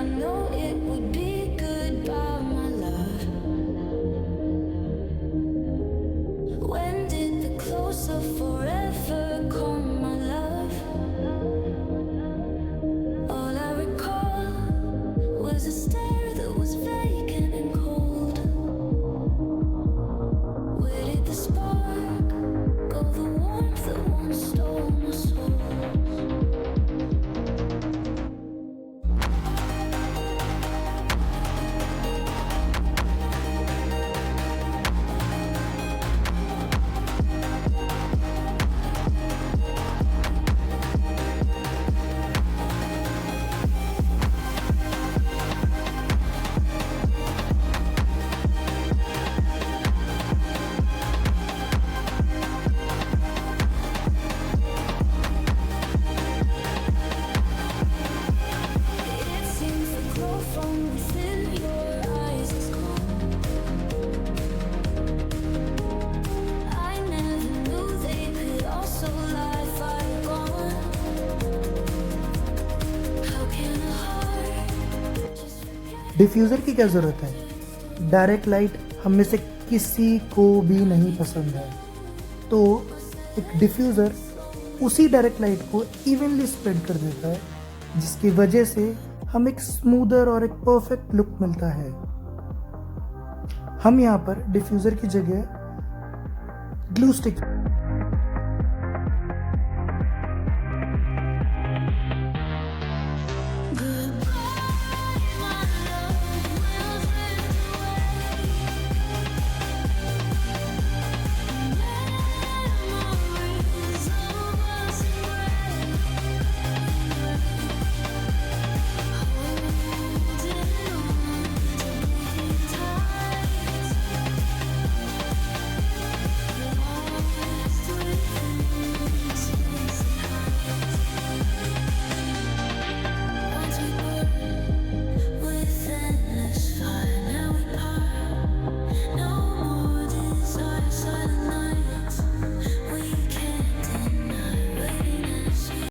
I know it would be goodbye, my love. When did the close of forever come, my love? All I recall was a stare that was vacant and cold. Where did the spark go, the warmth that once stole my soul? It seems the glow from within your eyes is gone. I never knew they could also lie fire gone. How can a heart just forget? Diffuser की क्या ज़रूरत है? Direct light हम में से किसी को भी नहीं पसंद है, तो एक डिफ्यूज़र उसी डायरेक्ट लाइट को इवनली स्प्रेड कर देता है, जिसकी वजह से हमें एक स्मूदर और एक परफेक्ट लुक मिलता है। हम यहाँ पर डिफ्यूज़र की जगह ग्लू स्टिक